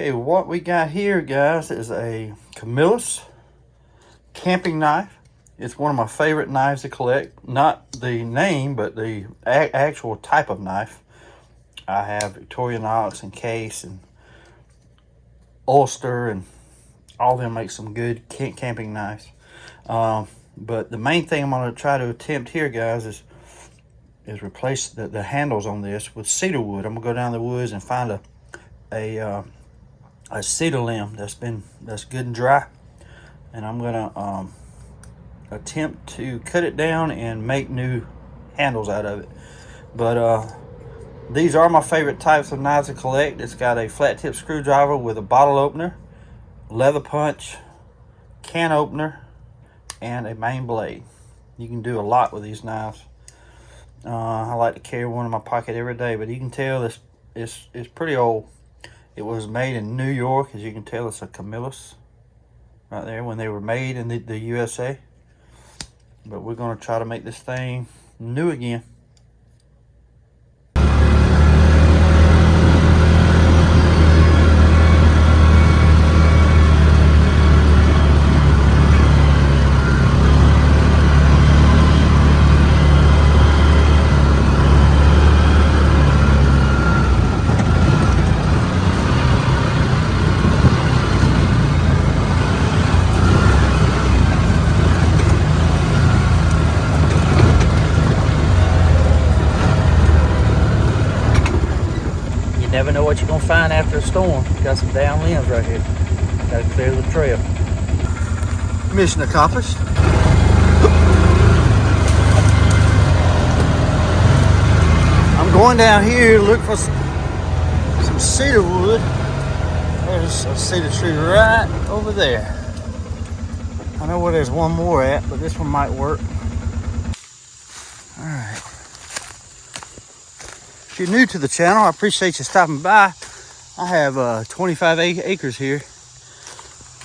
Okay, what we got here, guys, is a Camillus camping knife. It's one of my favorite knives to collect. Not the name, but the actual type of knife. I have Victorinox and Case and Ulster, and all of them make some good camping knives. But the main thing I'm going to try to attempt here, guys, is replace the handles on this with cedar wood. I'm going to go down the woods and find a cedar limb that's good and dry, and I'm gonna attempt to cut it down and make new handles out of it. But these are my favorite types of knives to collect. It's got a flat tip screwdriver with a bottle opener, leather punch, can opener, and a main blade. You can do a lot with these knives. I like to carry one in my pocket every day, but you can tell this it's pretty old. It was made in New York. As you can tell, it's a Camillus right there when they were made in the USA. But we're going to try to make this thing new again. Never know what you're gonna find after a storm. Got some down limbs right here. Gotta clear the trail. Mission accomplished. I'm going down here to look for some cedar wood. There's a cedar tree right over there. I know where there's one more at, but this one might work. All right. If you're new to the channel, I appreciate you stopping by. I have 25 acres here.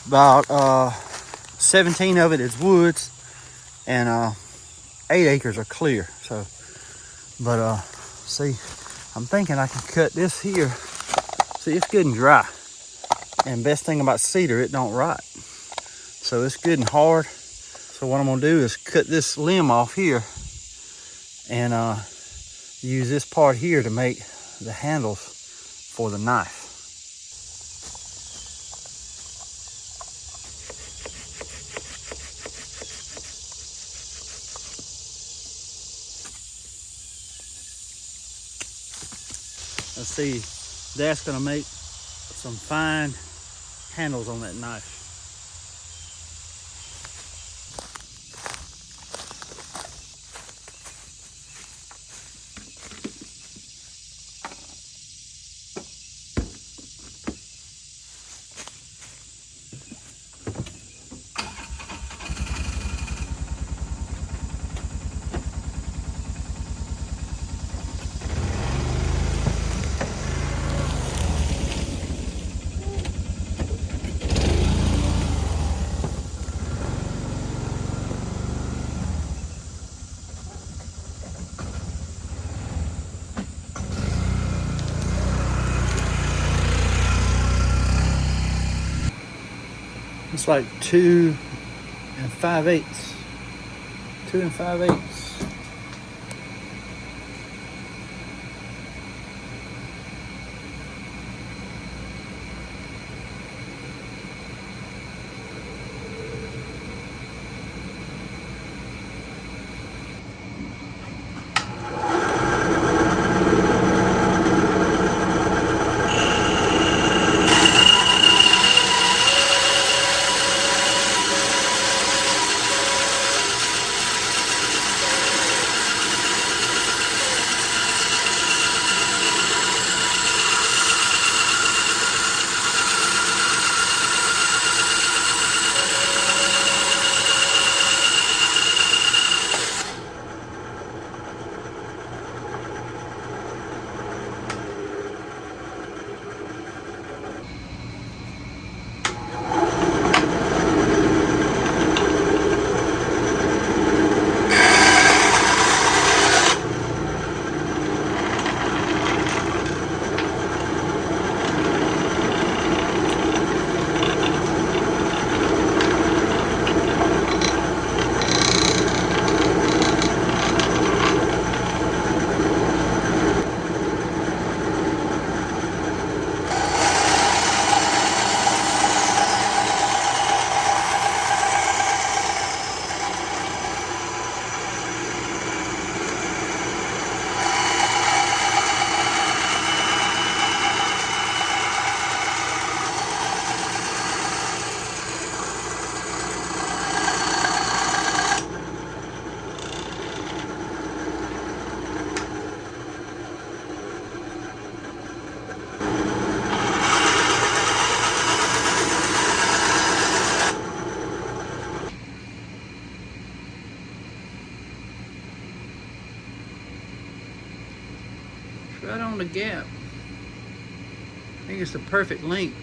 About 17 of it is woods, and 8 acres are clear. So, but see, I'm thinking I can cut this here. See, it's good and dry. And best thing about cedar, it don't rot. So it's good and hard. So what I'm gonna do is cut this limb off here, and use this part here to make the handles for the knife. Let's see, that's gonna make some fine handles on that knife. It's like 2 5/8. 2 5/8. gap. I think it's the perfect length.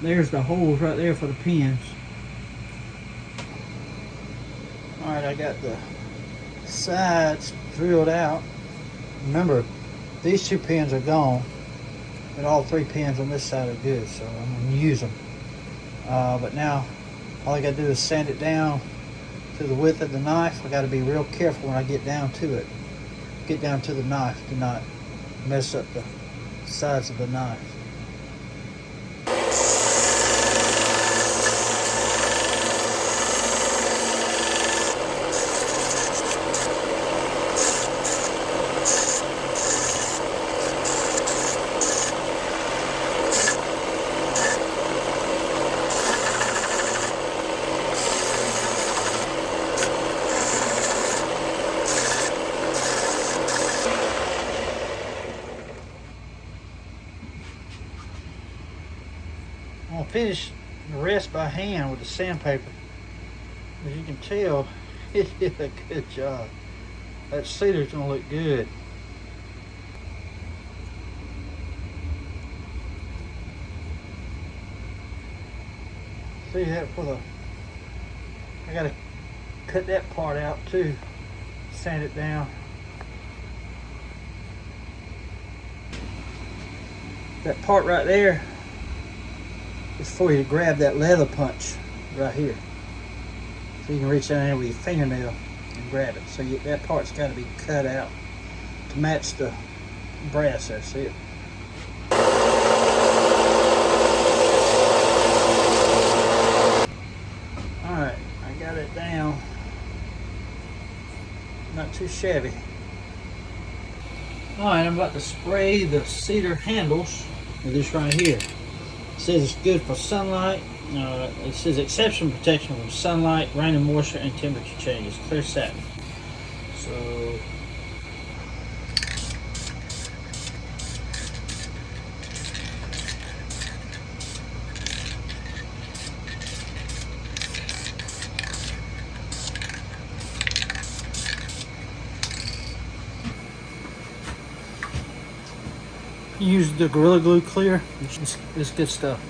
There's the holes right there for the pins. Alright, I got the sides drilled out. Remember, these 2 pins are gone, but all 3 pins on this side are good, so I'm going to use them. But now, all I got to do is sand it down to the width of the knife. I got to be real careful when I get down to it. Get down to the knife to not mess up the sides of the knife. I'll finish the rest by hand with the sandpaper. As you can tell, it did a good job. That cedar's gonna look good. See that I gotta cut that part out too. Sand it down. That part right there is for you to grab that leather punch right here. So you can reach down there with your fingernail and grab it. So that part's got to be cut out to match the brass there. See it? Alright, I got it down. Not too shabby. Alright, I'm about to spray the cedar handles with this right here. It says it's good for sunlight. It says exceptional protection from sunlight, rain and moisture, and temperature changes. Clear satin. So use the Gorilla Glue clear. It's good stuff.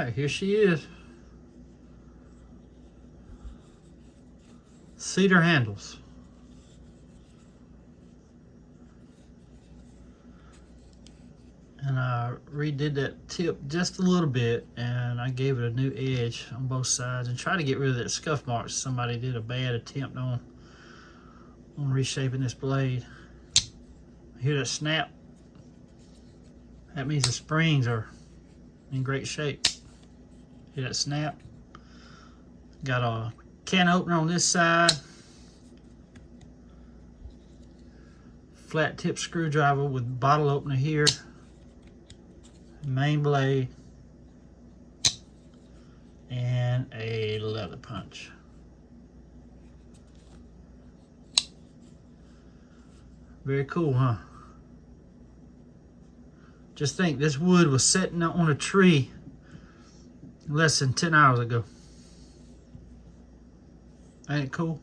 Alright, here she is. Cedar handles. And I redid that tip just a little bit, and I gave it a new edge on both sides and tried to get rid of that scuff marks somebody did a bad attempt on reshaping this blade. Hear that snap? That means the springs are in great shape. Hear that snap? Got a can opener on this side. Flat tip screwdriver with bottle opener here. Main blade. And a leather punch. Very cool, huh? Just think, this wood was sitting on a tree less than 10 hours ago. Ain't it cool?